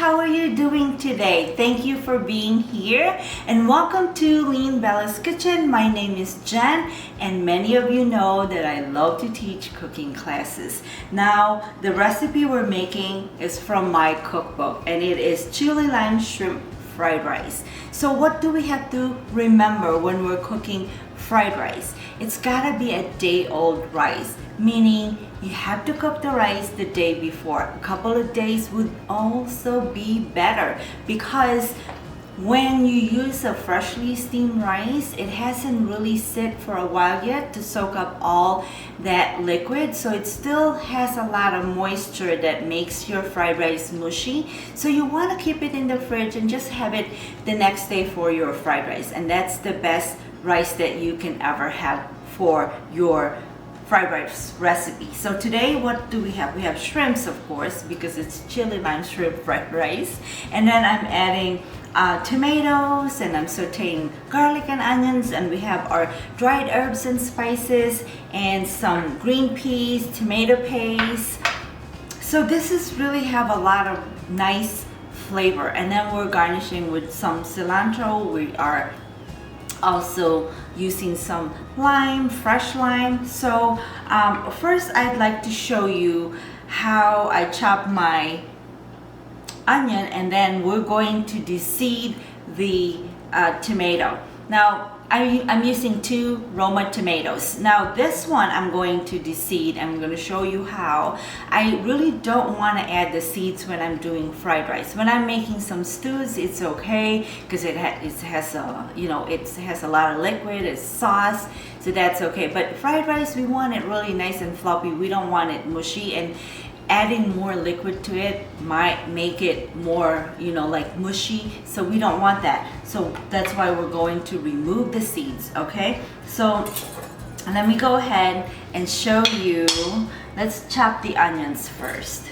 how are you doing today? Thank you for being here and welcome to Lean Bella's Kitchen. My name is Jen and many of you know that I love to teach cooking classes. Now the recipe we're making is from my cookbook and it is chili lime shrimp fried rice. So what do we have to remember when we're cooking fried rice? It's gotta be a day-old rice, meaning you have to cook the rice the day before. A couple of days would also be better because when you use a freshly steamed rice, it hasn't really sit for a while yet to soak up all that liquid. So it still has a lot of moisture that makes your fried rice mushy. So you want to keep it in the fridge and just have it the next day for your fried rice. And that's the best rice that you can ever have for your fried rice recipe. So today what do we have? We have shrimps, of course, because it's chili lime shrimp fried rice. And then I'm adding tomatoes and I'm sauteing garlic and onions, and we have our dried herbs and spices and some green peas, tomato paste. So this is really have a lot of nice flavor. And then we're garnishing with some cilantro. We are also using some lime, fresh lime. So first I'd like to show you how I chop my onion, and then we're going to de-seed the tomato. Now I'm using 2 Roma tomatoes. Now this one I'm going to de-seed. I'm going to show you how. I really don't want to add the seeds when I'm doing fried rice. When I'm making some stews, it's okay because it has a lot of liquid, it's sauce, so that's okay. But fried rice, we want it really nice and floppy. We don't want it mushy, and adding more liquid to it might make it more, like mushy. So we don't want that. So that's why we're going to remove the seeds, okay? So let me go ahead and show you. Let's chop the onions first.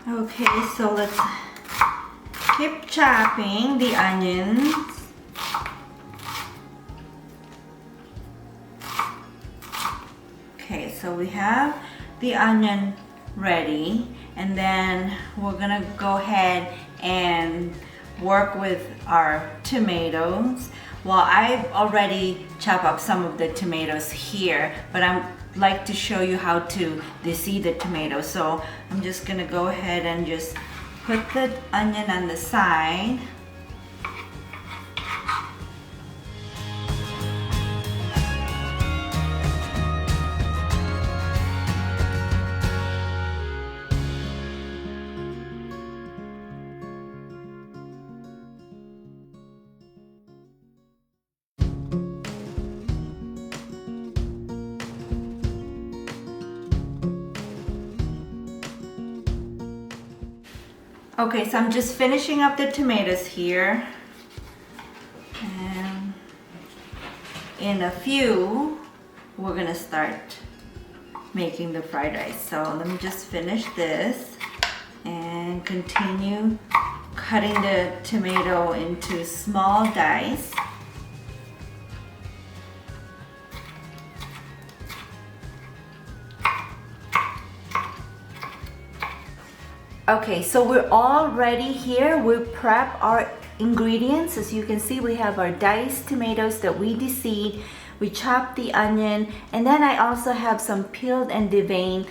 Okay, so let's keep chopping the onions. Okay, so we have the onion ready, and then we're gonna go ahead and work with our tomatoes. Well, I've already chopped up some of the tomatoes here, but I'm like to show you how to de-seed the tomatoes. So I'm just gonna go ahead and just put the onion on the side. Okay, so I'm just finishing up the tomatoes here, and in a few we're gonna start making the fried rice. So let me just finish this and continue cutting the tomato into small dice. Okay, so we're all ready here. We prep our ingredients. As you can see, we have our diced tomatoes that we de-seed. We chop the onion, and then I also have some peeled and deveined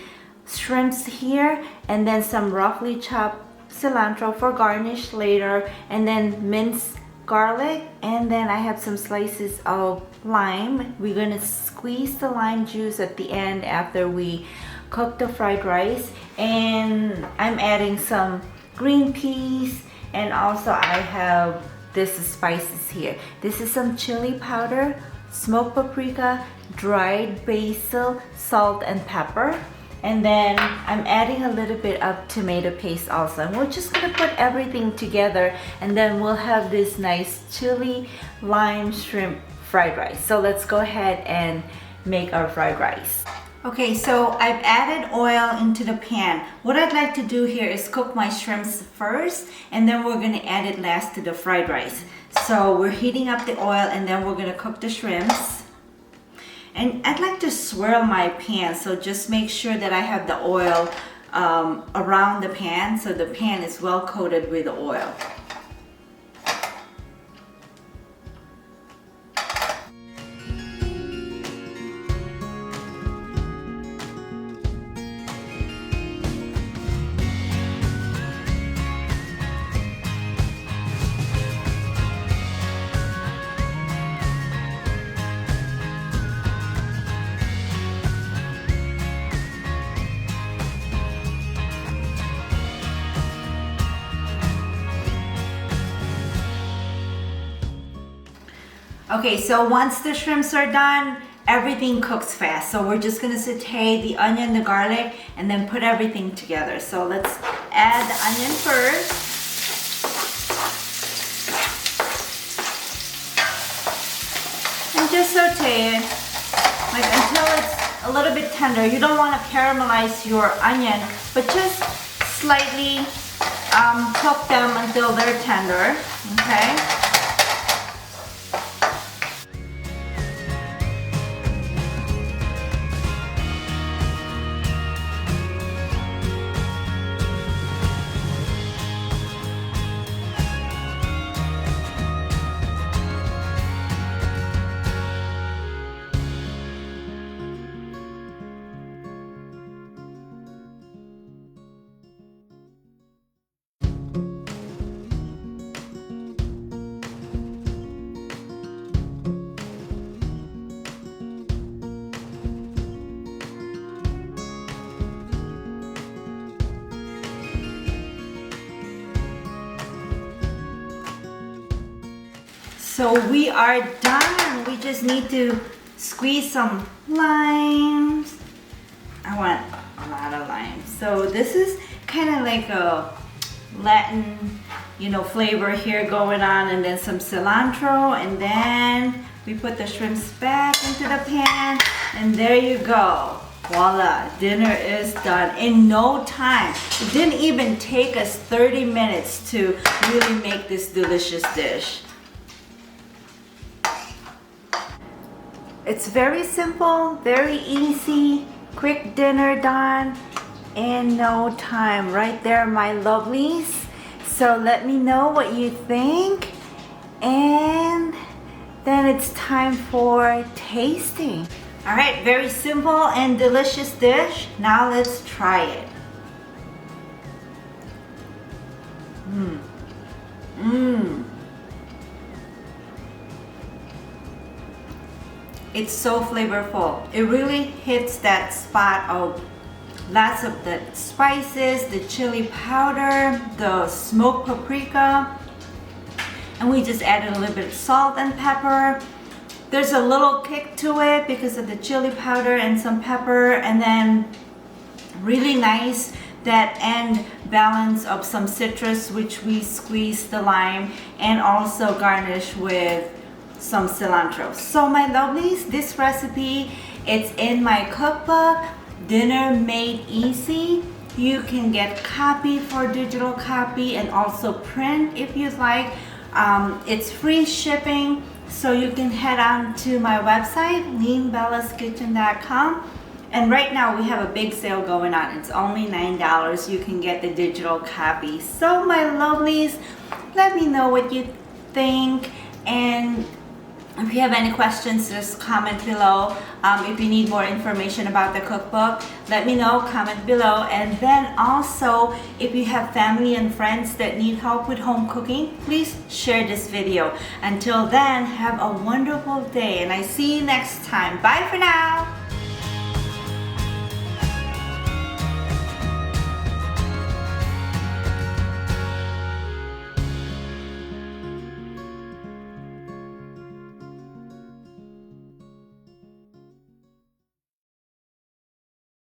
shrimps here, and then some roughly chopped cilantro for garnish later, and then minced garlic, and then I have some slices of lime. We're gonna squeeze the lime juice at the end after we cook the fried rice, and I'm adding some green peas, and also I have this spices here. This is some chili powder, smoked paprika, dried basil, salt and pepper, and then I'm adding a little bit of tomato paste also. And we're just gonna put everything together, and then we'll have this nice chili lime shrimp fried rice. So let's go ahead and make our fried rice. Okay, so I've added oil into the pan. What I'd like to do here is cook my shrimps first, and then we're gonna add it last to the fried rice. So we're heating up the oil and then we're gonna cook the shrimps. And I'd like to swirl my pan, so just make sure that I have the oil around the pan so the pan is well coated with oil. Okay, so once the shrimps are done, everything cooks fast. So we're just gonna saute the onion, the garlic, and then put everything together. So let's add the onion first. And just saute it, like until it's a little bit tender. You don't wanna caramelize your onion, but just slightly cook them until they're tender, okay? So we are done. We just need to squeeze some limes. I want a lot of limes. So this is kind of like a Latin, flavor here going on, and then some cilantro, and then we put the shrimps back into the pan, and there you go. Voila, dinner is done in no time. It didn't even take us 30 minutes to really make this delicious dish. It's very simple, very easy, quick dinner done in no time. Right there, my lovelies. So let me know what you think, and then it's time for tasting. All right, very simple and delicious dish. Now let's try it. It's so flavorful. It really hits that spot of lots of the spices, the chili powder, the smoked paprika, and we just added a little bit of salt and pepper. There's a little kick to it because of the chili powder and some pepper, and then really nice that end balance of some citrus, which we squeezed the lime, and also garnish with some cilantro. So my lovelies, this recipe, it's in my cookbook, Dinner Made Easy. You can get copy for digital copy and also print if you'd like. It's free shipping, so you can head on to my website, leanbellaskitchen.com. And right now we have a big sale going on. It's only $9. You can get the digital copy. So my lovelies, let me know what you think, and if you have any questions, just comment below. If you need more information about the cookbook, let me know, comment below. And then also, if you have family and friends that need help with home cooking, please share this video. Until then, have a wonderful day, and I see you next time. Bye for now.